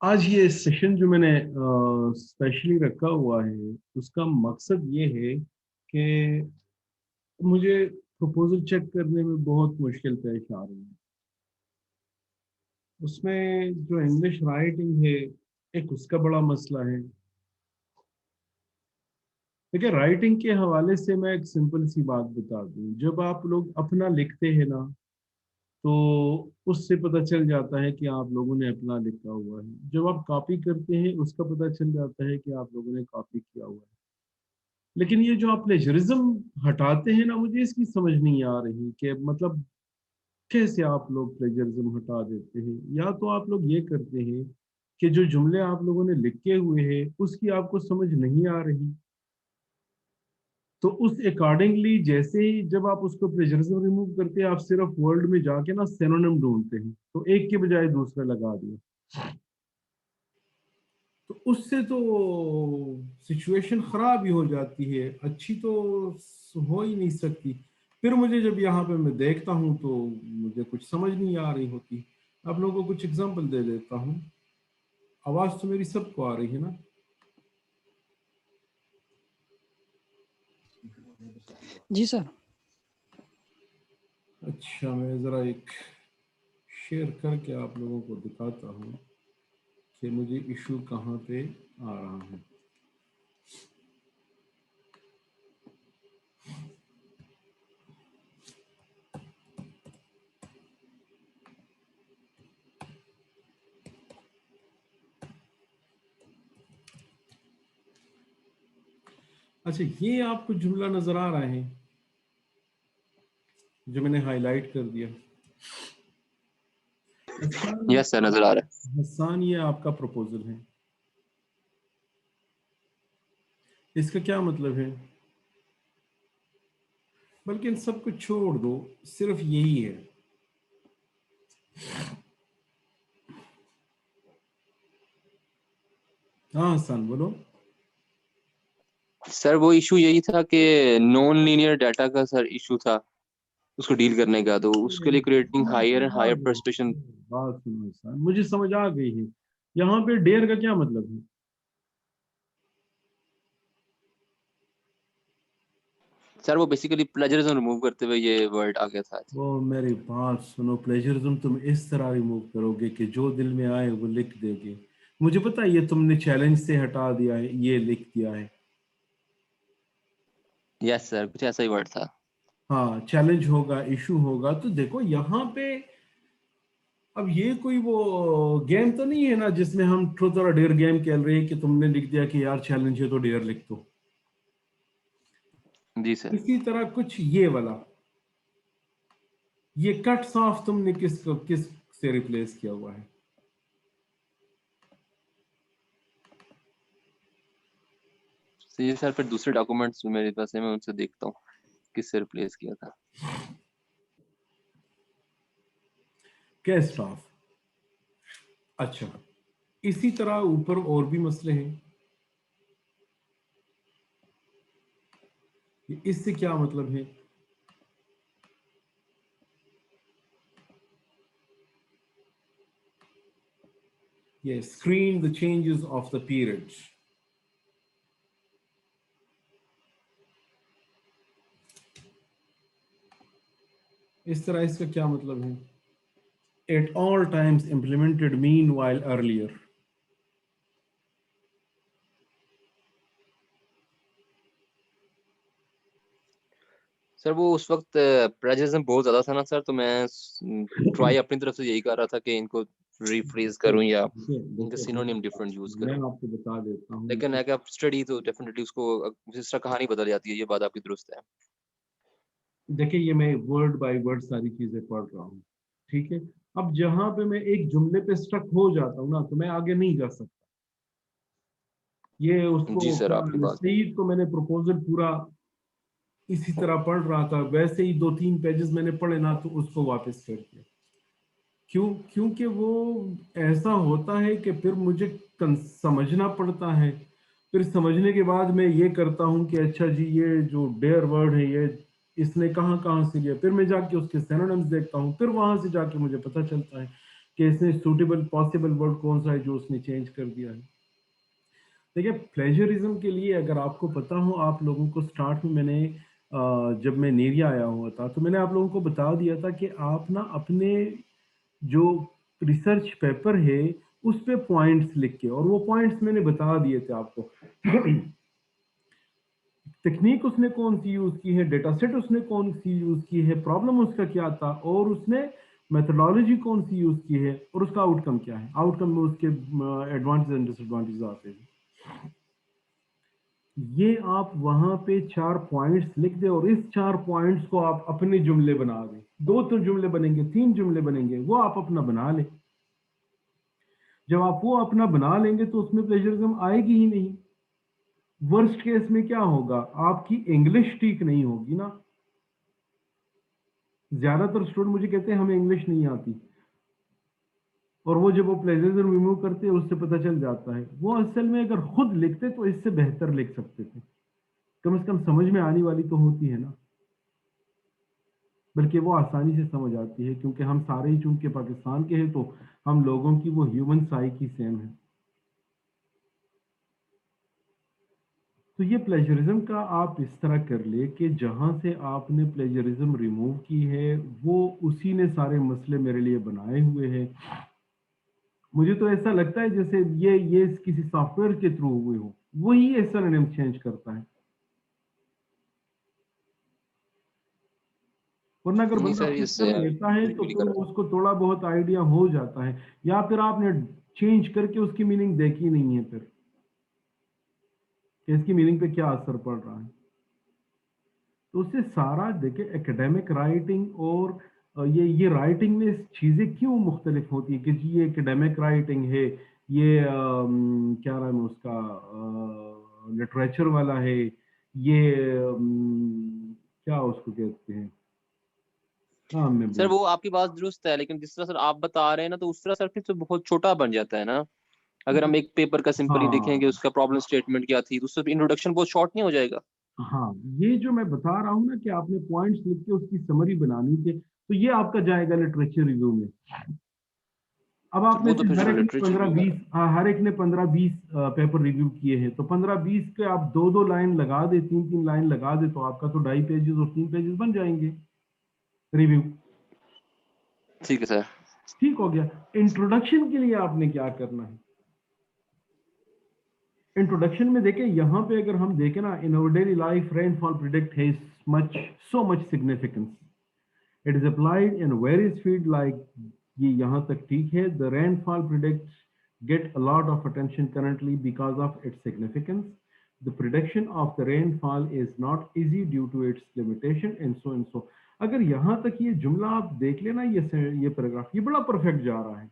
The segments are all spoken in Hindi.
आज ये सेशन जो मैंने स्पेशली रखा हुआ है, उसका मकसद ये है कि मुझे प्रपोजल चेक करने में बहुत मुश्किल पेश आ रही है। उसमें जो इंग्लिश राइटिंग है, एक उसका बड़ा मसला है। देखिए, राइटिंग के हवाले से मैं एक सिंपल सी बात बता दूं। जब आप लोग अपना लिखते हैं ना, तो उससे पता चल जाता है कि आप लोगों ने अपना लिखा हुआ है। जब आप कॉपी करते हैं, उसका पता चल जाता है कि आप लोगों ने कॉपी किया हुआ है। लेकिन ये जो आप प्लेजरिज्म हटाते हैं ना, मुझे इसकी समझ नहीं आ रही कि मतलब कैसे आप लोग प्लेजरिज्म हटा देते हैं। या तो आप लोग ये करते हैं कि जो जुमले आप लोगों ने लिखे हुए हैं उसकी आपको समझ नहीं आ रही, तो उस अकॉर्डिंगली जैसे ही जब आप उसको प्लेजरिज्म रिमूव करते हैं, आप सिर्फ वर्ड में जाके ना सिनोनिम ढूंढते हैं, तो एक के बजाय दूसरा लगा दिया। तो उससे तो सिचुएशन खराब ही हो जाती है, अच्छी तो हो ही नहीं सकती। फिर मुझे जब यहाँ पे मैं देखता हूँ तो मुझे कुछ समझ नहीं आ रही होती। आप लोगों को कुछ एग्जांपल दे देता हूँ। आवाज तो मेरी सबको आ रही है ना? जी सर। अच्छा, मैं ज़रा एक शेयर करके आप लोगों को दिखाता हूँ कि मुझे इशू कहाँ पे आ रहा है। अच्छा, ये आपको जुमला नजर आ रहा है जो मैंने हाईलाइट कर दिया? हसान। यस सर, नजर आ रहा है। हसान, ये आपका प्रपोजल है। इसका क्या मतलब है? बल्कि इन सब कुछ छोड़ दो, सिर्फ यही है। हाँ हसान, बोलो। सर वो इशू यही था कि नॉन लीनियर डाटा का सर इशू था, उसको डील करने का, तो उसके मेरी लिए क्रिएटिंग बात हायर एंड समझ आ हायर गई। प्रेसिपिटेशन। बात सुनो हसान, मुझे समझ आ गई है। यहाँ पे डेयर का क्या मतलब है? सर वो बेसिकली प्लेजरिज्म रिमूव करते हुए ये वर्ड आ गया था। वो मेरी बात सुनो, प्लेजरिज्म तुम इस तरह रिमूव करोगे कि जो दिल में आए वो लिख देगे। मुझे पता है ये तुमने चैलेंज से हटा दिया है, ये लिख दिया है। यस सर, कुछ ऐसा ही वर्ड था। हाँ, चैलेंज होगा, इशू होगा। तो देखो यहाँ पे, अब ये कोई वो गेम तो नहीं है ना जिसमें हम ट्रूथ और डेयर गेम खेल रहे हैं कि तुमने लिख दिया कि यार चैलेंज है तो डेयर लिख दो। जी सर। इसी तरह कुछ ये वाला, ये कट्स ऑफ तुमने किस से रिप्लेस किया हुआ है? तो ये सर फिर दूसरे डॉक्यूमेंट्स जो मेरे पास है मैं उनसे देखता हूँ किससे रिप्लेस किया था। Cast off. अच्छा, इसी तरह ऊपर और भी मसले हैं। इससे क्या मतलब है? ये screen the changes of the period. इस तरह इसका क्या मतलब है? At all times implemented meanwhile earlier। Sir वो उस वक्त प्रेजरिज्म बहुत ज्यादा था ना सर, तो मैं ट्राई अपनी तरफ से यही कर रहा था कि इनको रिफ्रेज करूं या देखिए इनका देखिए सिनोनिम डिफरेंट यूज मैं करूं। आपको बता देता हूँ। लेकिन अगर आप स्टडी तो डेफिनेटली उसको जिस तरह कहानी बदल जाती है, ये बात आपकी दुरुस्त है। देखिए, ये मैं वर्ड बाय वर्ड सारी चीजें पढ़ रहा हूँ, ठीक है? अब जहां पे मैं एक जुमले पे स्टक हो जाता हूँ ना, तो मैं आगे नहीं जा सकता। ये उसको जी सर, आपकी बात। सईद को मैंने प्रपोजल पूरा इसी तरह पढ़ रहा था, वैसे ही 2-3 पेजेस मैंने पढ़े ना, तो उसको वापस कर दिया। क्यों? क्योंकि वो ऐसा होता है कि फिर मुझे समझना पड़ता है। फिर समझने के बाद मैं ये करता हूँ कि अच्छा जी, ये जो डेयर वर्ड है, ये इसने कहाँ कहाँ से लिया। फिर मैं जाके उसके सिनोनिम्स देखता हूँ, फिर वहां से जाके मुझे पता चलता है। कि इसने सूटेबल पॉसिबल वर्ड कौन सा है जो उसने चेंज कर दिया है। देखिए प्लेजरिज्म के लिए अगर आपको पता हो, आप लोगों को स्टार्ट में मैंने जब मैं नेरिया आया हुआ था तो मैंने आप लोगों को बता दिया था कि आप ना अपने जो रिसर्च पेपर है उस पे पॉइंट्स लिख के, और वो पॉइंट्स मैंने बता दिए थे आपको। टेक्निक उसने कौन सी यूज की है, डेटा सेट उसने कौन सी यूज की है, प्रॉब्लम उसका क्या था, और उसने मेथोडोलॉजी कौन सी यूज की है, और उसका आउटकम क्या है। आउटकम में उसके एडवांटेज एंड डिसएडवांटेज आते हैं। ये आप वहां पे 4 पॉइंट्स लिख दे और इस 4 पॉइंट्स को आप अपने जुमले बना दें। 2 तो जुमले बनेंगे, 3 जुमले बनेंगे, वो आप अपना बना लें। जब आप वो अपना बना लेंगे तो उसमें प्लेजरिज्म आएगी ही नहीं। वर्स्ट केस में क्या होगा, आपकी इंग्लिश ठीक नहीं होगी ना। ज्यादातर स्टूडेंट मुझे कहते हैं हमें इंग्लिश नहीं आती, और वो जब वो प्लेजरिज्म रिमूव करते हैं उससे पता चल जाता है वो असल में अगर खुद लिखते तो इससे बेहतर लिख सकते थे। कम से कम समझ में आने वाली तो होती है ना, बल्कि वो आसानी से समझ आती है, क्योंकि हम सारे ही चूंकि पाकिस्तान के हैं तो हम लोगों की वो ह्यूमन साइकी सेम है। तो ये प्लेजरिज्म का आप इस तरह कर ले कि जहां से आपने प्लेजरिज्म रिमूव की है वो उसी ने सारे मसले मेरे लिए बनाए हुए हैं। मुझे तो ऐसा लगता है जैसे ये किसी सॉफ्टवेयर के थ्रू हुए हो, वही ऐसा नेम चेंज करता है। वरना अगर नहीं बंदा सर, खुद इस कर लेता है तो बिल्कुल ही फिर कर रहा उसको थोड़ा बहुत आइडिया हो जाता है, या फिर आपने चेंज करके उसकी मीनिंग देखी नहीं है फिर कि इसकी मीनिंग पे क्या असर पड़ रहा है। तो उससे सारा देखे एकेडमिक राइटिंग और ये राइटिंग में चीज़ें क्यों मुख्तलिफ होती है कि जी ये एकेडमिक राइटिंग है, ये क्या नाम है उसका, लिटरेचर वाला है, ये क्या उसको कहते हैं, हाँ मैं सर। भूल। वो आपकी बात दुरुस्त है, लेकिन जिस तरह सर आप बता रहे हैं ना, तो उस तरह सर फिर तो बहुत छोटा बन जाता है ना। अगर हम एक पेपर का सिंपली देखेंगे, हाँ उसका प्रॉब्लम स्टेटमेंट क्या थी, तो उससे इंट्रोडक्शन बहुत शॉर्ट नहीं हो जाएगा? हाँ, ये जो मैं बता रहा हूँ ना कि आपने पॉइंट्स लिख के उसकी समरी बनानी थी, तो ये आपका जाएगा लिटरेचर रिव्यू में। अब तो आप में वो तो से फिर हर चलो एक ने लिटरेचर पंद्रह रिव्यू बीस का। हर एक ने 15-20 पेपर रिव्यू किए हैं, तो 15-20 के आप 2-2 लाइन लगा दे, 3-3 लाइन लगा दे, तो आपका तो 2.5 पेजेस और 3 पेजेस बन जाएंगे रिव्यू। ठीक है सर। ठीक हो गया। इंट्रोडक्शन के लिए आपने क्या करना है, इंट्रोडक्शन में देखें यहाँ पे अगर हम देखें ना, in our daily life rainfall predict has much so much significance, it is applied in various field like, ये यहाँ तक ठीक है। The rainfall predict get a lot of attention currently because of its significance. The prediction of the rainfall is not easy due to its limitation and so and so. अगर यहाँ तक ये जुमला आप देख लेना, ये पैराग्राफ ये बड़ा परफेक्ट जा रहा है,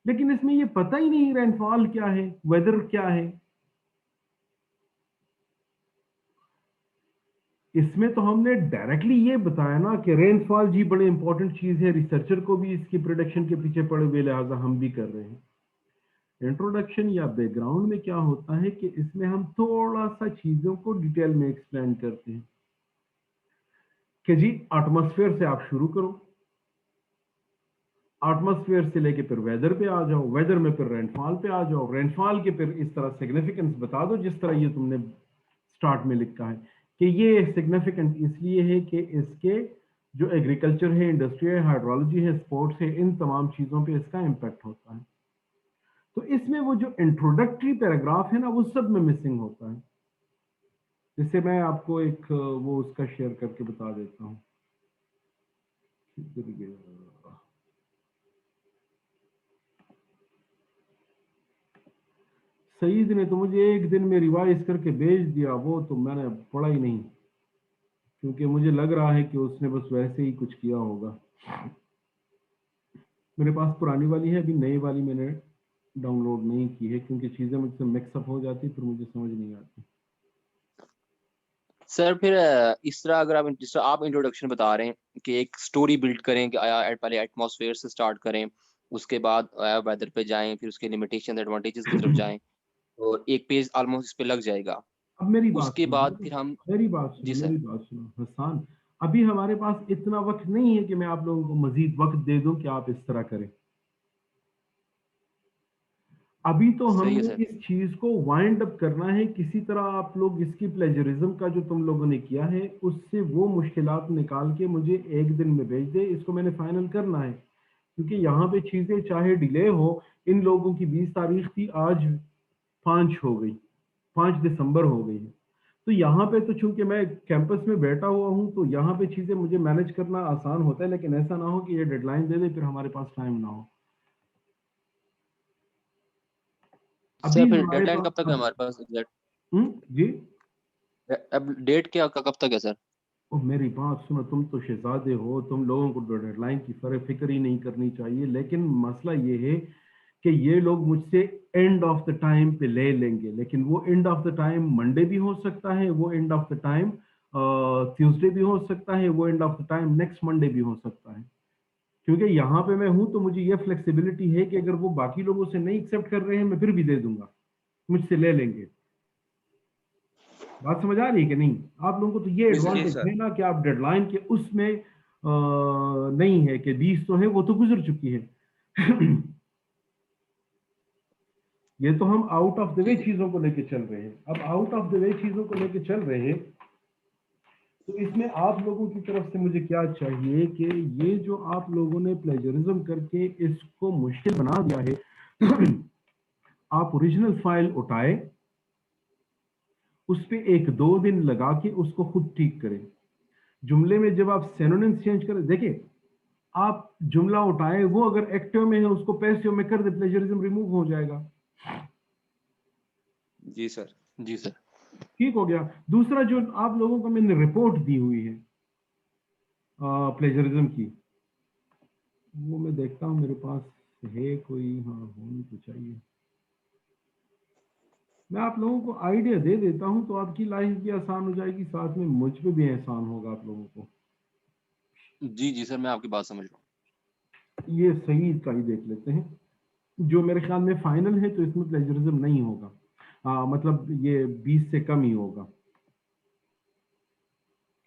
लेकिन इसमें ये पता ही नहीं रेनफॉल क्या है, वेदर क्या है। इसमें तो हमने डायरेक्टली ये बताया ना कि रेनफॉल जी बड़े इंपॉर्टेंट चीज है, रिसर्चर को भी इसकी प्रोडक्शन के पीछे पड़े हुए, लिहाजा हम भी कर रहे हैं। इंट्रोडक्शन या बैकग्राउंड में क्या होता है कि इसमें हम थोड़ा सा चीजों को डिटेल में एक्सप्लेन करते हैं कि जी एटमॉस्फेयर से आप शुरू करो, एटमॉस्फेयर से लेके फिर वेदर पे आ जाओ, वेदर में फिर रेनफॉल पे आ जाओ, रेनफॉल के फिर इस तरह सिग्निफिकेंस बता दो जिस तरह ये तुमने स्टार्ट में लिखा है कि ये सिग्निफिकेंट इसलिए है कि इसके जो एग्रीकल्चर है, इंडस्ट्री है, हाइड्रोलॉजी है, स्पोर्ट्स है, इन तमाम चीजों पे इसका इम्पैक्ट होता है। तो इसमें वो जो इंट्रोडक्टरी पैराग्राफ है ना, वो सब में मिसिंग होता है। जिससे मैं आपको एक वो उसका शेयर करके बता देता हूँ। सईद ने तो मुझे एक दिन में रिवाइज करके भेज दिया, वो तो मैंने पढ़ा ही नहीं, क्योंकि मुझे लग रहा है कि उसने बस वैसे ही कुछ किया होगा। मेरे पास पुरानी वाली है, अभी नई वाली मैंने डाउनलोड नहीं की है, क्योंकि चीज़ें मुझसे मिक्सअप हो जाती फिर मुझे समझ नहीं आती। सर फिर इस तरह अगर आप जिस तरह आप इंट्रोडक्शन बता रहे हैं कि एक स्टोरी बिल्ड करें कि पहले एटमॉस्फेयर से स्टार्ट करें, उसके बाद वेदर पे जाएं, फिर उसके लिमिटेशन एडवांटेजेस की तरफ जाएं, और एक पेज ऑलमोस्ट इस पे लग जाएगा। अब मेरी बात उसके सुनो, बाद फिर हम मेरी बात सुनो, जी मेरी सर। बात सुनो हसान। अभी हमारे पास इतना वक्त नहीं है कि मैं आप लोगों को मजीद वक्त दे दूं कि आप इस तरह करें। अभी तो सही है हमने सर। इस चीज को वाइंड अप करना है किसी तरह। आप लोग इसकी प्लेजरिज्म का जो तुम लोगों ने किया है उससे वो मुश्किलात निकाल के मुझे एक दिन में भेज दे। इसको मैंने फाइनल करना है, क्योंकि यहाँ पे चीजें चाहे डिले हो, इन लोगों की 20 तारीख थी, आज 5 हो गई, 5 दिसंबर हो गई है। तो यहाँ पे तो चूंकि मैं कैंपस में बैठा हुआ हूँ तो यहाँ पे चीजें मुझे मैनेज करना आसान होता है, लेकिन ऐसा ना हो कि ये डेडलाइन दे दे फिर हमारे पास टाइम ना हो। सर अभी फिर हमारे डेडलाइन पास कब तक है हमारे पास एग्जैक्ट? जी। अब डेट क्या कब तक है सर? और मेरी बात सुनो, तुम तो शहजादे हो, तुम लोगों को डेडलाइन की फिक्र ही नहीं करनी चाहिए, लेकिन मसला ये है कि ये लोग मुझसे एंड ऑफ द टाइम पे ले लेंगे, लेकिन वो end of the time Monday भी हो सकता है, वो end of the time Tuesday भी हो सकता है, वो end of the time next Monday भी हो सकता है। क्योंकि यहाँ पे मैं हूं तो मुझे ये फ्लेक्सिबिलिटी है कि अगर वो बाकी लोगों से नहीं एक्सेप्ट कर रहे हैं मैं फिर भी दे दूंगा, मुझसे ले लेंगे। बात समझ आ रही है कि नहीं? आप लोगों को तो ये जी सर। जी एडवांटेज सर। है ना कि आप डेडलाइन के उसमें नहीं है कि 20 तो है, वो तो गुजर चुकी है। ये तो हम आउट ऑफ द जी वे जी। चीजों को लेके चल रहे हैं। अब आउट ऑफ द वे चीजों को लेके चल रहे हैं तो इसमें आप लोगों की तरफ से मुझे क्या चाहिए कि ये जो आप लोगों ने प्लेजरिज्म करके इसको मुश्किल बना दिया है, आप ओरिजिनल फाइल उठाए, उस पे 1-2 दिन लगा के उसको खुद ठीक करें। जुमले में जब आप सिनोनिम्स चेंज करें, देखिए आप जुमला उठाए, वो अगर एक्टिव में है उसको पैसिव में कर दे, प्लेजरिज्म रिमूव हो जाएगा। जी सर। जी सर। ठीक हो गया। दूसरा जो आप लोगों को मैंने रिपोर्ट दी हुई है प्लेजरिज्म की, वो मैं देखता हूँ मेरे पास है कोई, हाँ होनी तो चाहिए। मैं आप लोगों को आइडिया दे देता हूँ तो आपकी लाइफ भी आसान हो जाएगी, साथ में मुझ पे भी एहसान होगा आप लोगों को। जी जी सर, मैं आपकी बात समझ रहा हूँ। ये सही का ही देख लेते हैं। जो मेरे ख्याल में फाइनल है तो इसमें प्लेजरिज्म नहीं होगा, मतलब ये 20 से कम ही होगा।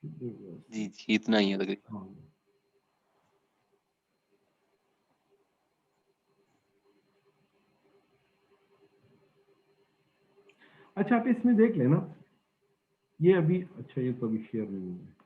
जी जी, इतना ही है तकरीबन। हाँ। अच्छा आप इसमें देख लेना, ये अभी, अच्छा ये तो अभी शेयर नहीं है।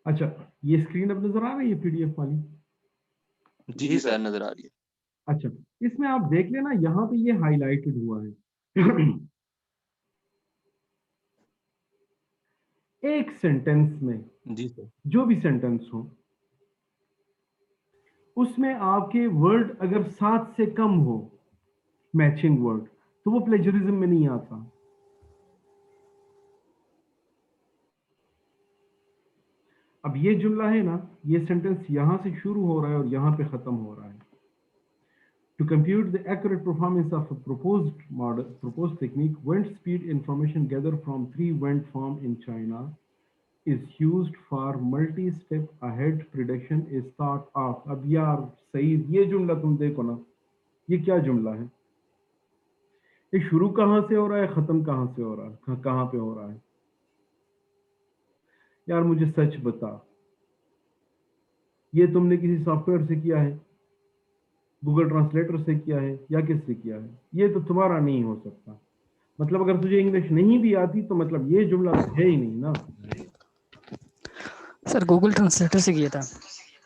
अच्छा, ये स्क्रीन अब नजर आ रही है पीडीएफ वाली? जी जी सर, नजर आ रही है। अच्छा, इसमें आप देख लेना, यहाँ पे ये हाईलाइटेड हुआ है। एक सेंटेंस में, जी सर। जो भी सेंटेंस हो, उसमें आपके वर्ड अगर 7 से कम हो, मैचिंग वर्ड, तो वो प्लेजरिज्म में नहीं आता। अब ये जुमला है ना, ये सेंटेंस यहां से शुरू हो रहा है और यहां पे खत्म हो रहा है। To compute the accurate performance of a proposed technique, wind speed information gathered from 3 wind farms in China is used for multi-step ahead prediction is thought of। अब यार सही, ये जुमला तुम देखो ना, ये क्या जुमला है? ये शुरू कहाँ से हो रहा है, खत्म कहाँ से हो रहा है, कहाँ पे हो रहा है? यार मुझे सच बता, ये तुमने किसी सॉफ्टवेयर से किया है, गूगल ट्रांसलेटर से किया है, या किससे किया है? ये तो तुम्हारा नहीं हो सकता। मतलब अगर तुझे इंग्लिश नहीं भी आती तो मतलब ये जुमला तो है ही नहीं ना सर गूगल ट्रांसलेटर से किया था।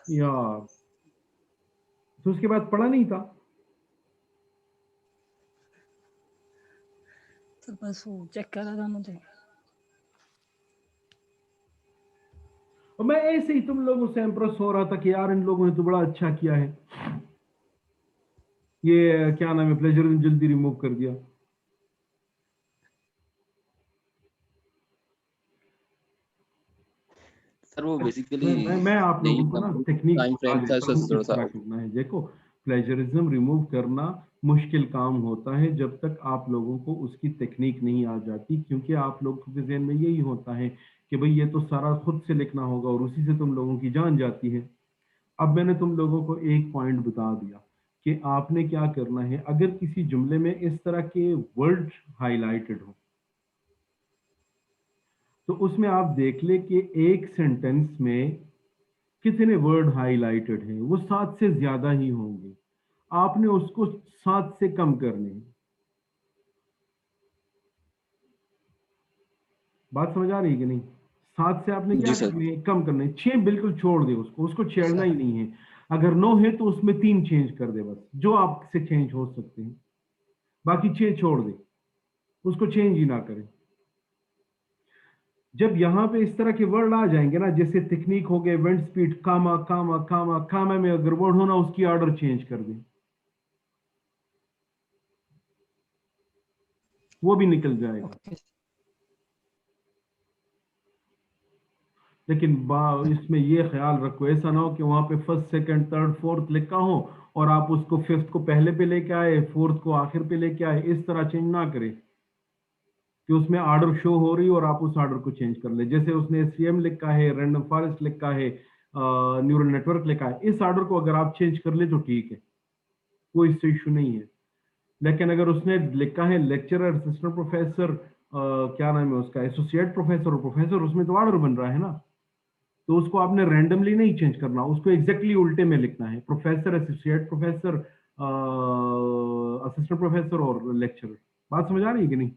यार। तो उसके बाद पढ़ा नहीं था? सर बस वो चेक कर रहा था मुझे। और मैं ऐसे ही तुम लोगों से इम्प्रेस हो रहा था कि यार इन लोगों ने तो बड़ा अच्छा किया है, ये क्या नाम है, प्लेजरिज्म जल्दी रिमूव कर दिया। सर वो बेसिकली मैं आप यही लोगों को ना टेक्निक टाइम बता फ्रेम था देता इसका हूँ थोड़ा किस सा। तरह करना है। देखो, प्लेजरिज्म रिमूव करना मुश्किल काम होता है जब तक आप लोगों को उसकी टेक्निक नहीं आ जाती, क्योंकि आप लोगों के ज़हन में यही होता है कि भाई ये तो सारा खुद से लिखना होगा और उसी से तुम लोगों की जान जाती है। अब मैंने तुम लोगों को एक पॉइंट बता दिया कि आपने क्या करना है। अगर किसी जुमले में इस तरह के वर्ड हाईलाइटेड हो तो उसमें आप देख ले कि एक सेंटेंस में कितने वर्ड हाईलाइटेड हैं। वो 7 से ज्यादा ही होंगे। आपने उसको 7 से कम करने हैं। बात समझ आ रही है कि नहीं? 7 से आपने क्या जी सर। करने हैं? कम करने हैं। 6 बिल्कुल छोड़ दे, उसको उसको छेड़ना सर ही नहीं है। अगर 9 है तो उसमें 3 चेंज कर दे, बस जो आपसे चेंज हो सकते हैं। बाकी 6 छोड़ दे, उसको चेंज ही ना करें। जब यहां पे इस तरह के वर्ड आ जाएंगे ना, जैसे टेक्निक हो गए, वेंट स्पीड, कामा कामा कामा कामा में अगर वर्ड हो ना, उसकी ऑर्डर चेंज कर दें, वो भी निकल जाएगा। ओके लेकिन इसमें ये ख्याल रखो, ऐसा ना हो कि वहां पे फर्स्ट सेकंड थर्ड फोर्थ लिखा हो और आप उसको फिफ्थ को पहले पे लेके आए, फोर्थ को आखिर पे लेके आए। इस तरह चेंज ना करें कि उसमें ऑर्डर शो हो रही है और आप उस ऑर्डर को चेंज कर ले। जैसे उसने सीएम लिखा है, रैंडम फॉरेस्ट लिखा है, न्यूरल नेटवर्क लिखा है, इस ऑर्डर को अगर आप चेंज कर ले तो ठीक है, कोई इससे इशू नहीं है। लेकिन अगर उसने लिखा है लेक्चरर, असिस्टेंट प्रोफेसर, क्या नाम है उसका, एसोसिएट प्रोफेसर और प्रोफेसर, उसमें तो ऑर्डर बन रहा है ना। तो उसको आपने रैंडमली नहीं चेंज करना, उसको एग्जैक्टली उल्टे में लिखना है, professor, associate professor, assistant professor और लेक्चरर। बात समझ आ रही है कि नहीं?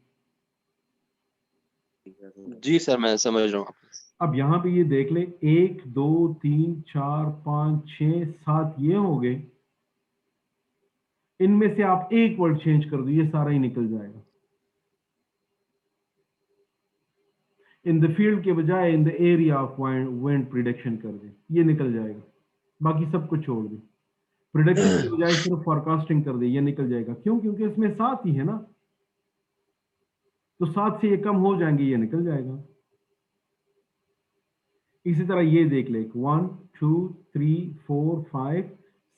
जी सर मैं समझ रहा हूँ। अब यहाँ पे ये देख ले, 1 2 3 4 5 6 7 ये हो गए। इनमें से आप एक वर्ड चेंज कर दो, ये सारा ही निकल जाएगा। इन द फील्ड के बजाय in the area of wind prediction कर दे, ये निकल जाएगा। बाकी सब कुछ छोड़ दे। प्रिडिक्शन के बजाय सिर्फ फॉरकास्टिंग कर दे, ये निकल जाएगा। क्यों? क्योंकि इसमें 7 ही है ना, तो 7 से ये कम हो जाएंगे, ये निकल जाएगा। इसी तरह ये देख ले, 1 2 3 4 5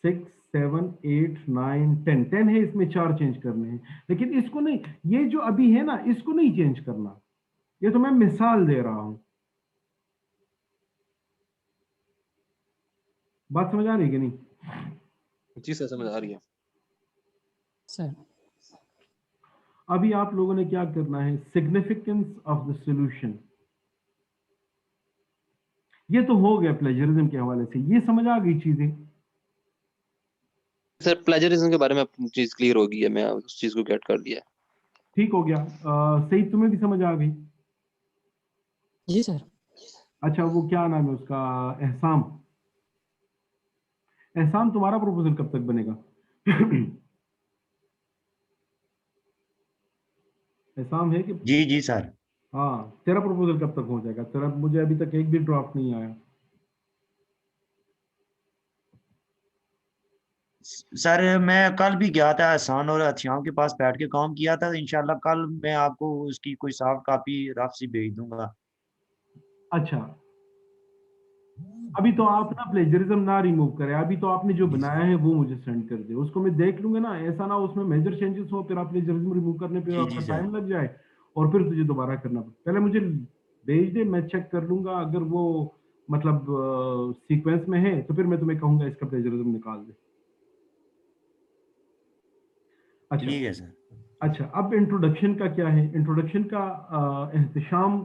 6 7 8 9 10 10 है, इसमें 4 चेंज करने हैं। लेकिन इसको नहीं, ये जो अभी है ना, इसको नहीं चेंज करना। ये तो मैं मिसाल दे रहा हूं। बात समझ आ रही है कि नहीं? जी सर समझ आ रही है। सर अभी आप लोगों ने क्या करना है, सिग्निफिकेंस ऑफ द सॉल्यूशन। ये तो हो गया प्लेजरिज्म के हवाले से, ये समझ आ गई चीजें। सर प्लेजरिज्म के बारे में अपनी चीज क्लियर हो गई है, मैं उस चीज को गेट कर लिया है। ठीक हो गया। सही, तुम्हें भी समझ आ गई? जी सर अच्छा, वो क्या नाम है उसका, एहसाम। एहसान, तुम्हारा प्रपोजल कब तक बनेगा? एहसान है कि? जी जी सर। हाँ, तेरा प्रपोजल कब तक हो जाएगा? तेरा मुझे अभी तक एक भी ड्राफ्ट नहीं आया। सर मैं कल भी गया था एहसान और अथियाम के पास बैठ के काम किया था। इंशाल्लाह कल मैं आपको उसकी कोई सॉफ्ट कॉपी रफ सी भेज दूंगा। अच्छा, अभी तो आप ना प्लेजरिज्म ना रिमूव करें। अभी तो आपने जो जी सर। बनाया है वो मुझे सेंड कर दे, उसको मैं देख लूंगा ना। ऐसा ना उसमें मेजर चेंजेस हो, फिर आप प्लेजरिज्म रिमूव करने पे जी जी आपका सर। टाइम लग जाए और फिर तुझे दोबारा करना पड़े। पहले मुझे भेज दे, मैं चेक कर लूंगा। अगर वो मतलब सीक्वेंस में है तो फिर मैं तुम्हें कहूंगा इसका प्लेजरिज्म निकाल दे। अच्छा। ठीक है सर। अच्छा, अब इंट्रोडक्शन का क्या है? इंट्रोडक्शन का एहतशाम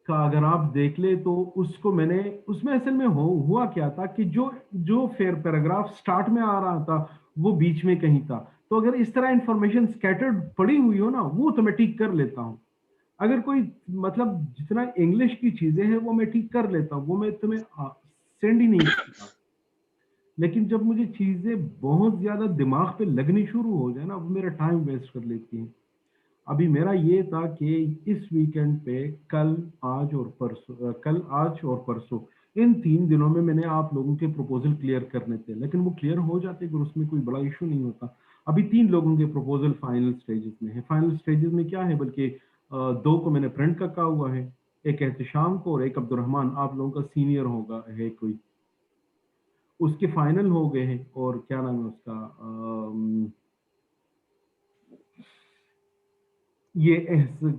का अगर आप देख ले तो उसको मैंने, उसमें असल में हुआ क्या था कि जो जो फेयर पैराग्राफ स्टार्ट में आ रहा था वो बीच में कहीं था। तो अगर इस तरह इंफॉर्मेशन स्कैटर्ड पड़ी हुई हो ना, वो तो मैं ठीक कर लेता हूँ। अगर कोई मतलब जितना इंग्लिश की चीजें हैं वो मैं ठीक कर लेता हूँ, वो मैं तुम्हें सेंड ही नहीं करता। लेकिन जब मुझे चीजें बहुत ज्यादा दिमाग पे लगनी शुरू हो जाए ना, वो मेरा टाइम वेस्ट कर लेती हैं। अभी मेरा ये था कि इस वीकेंड पे कल, आज और परसों, कल आज और परसों, इन 3 दिनों में मैंने आप लोगों के प्रपोजल क्लियर करने थे। लेकिन वो क्लियर हो जाते अगर उसमें कोई बड़ा इशू नहीं होता। अभी 3 लोगों के प्रपोजल फाइनल स्टेजेस में है। फाइनल स्टेजेस में क्या है, बल्कि 2 को मैंने प्रिंट का कहा हुआ है, एक एहतशाम को और एक अब्दुर्रहमान, आप लोगों का सीनियर होगा है कोई, उसके फाइनल हो गए हैं। और क्या नाम है उसका,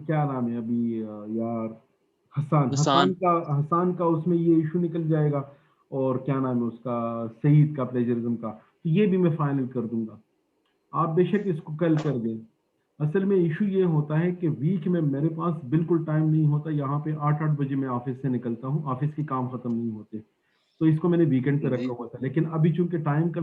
क्या नाम है अभी यार, हसान हसान हसान का उसमें ये इशू निकल जाएगा। और क्या नाम है उसका, सईद का, प्लेजरिज्म का, तो ये भी मैं फाइनल कर दूंगा। आप बेशक इसको कल कर दें। असल में इशू ये होता है कि वीक में मेरे पास बिल्कुल टाइम नहीं होता। यहाँ पे 8-8 बजे मैं ऑफिस से निकलता हूँ, ऑफिस के काम खत्म नहीं होते, तो इसको मैंने वीकेंड पे रखा जी हुआ था। लेकिन अभी चूंकि टाइम का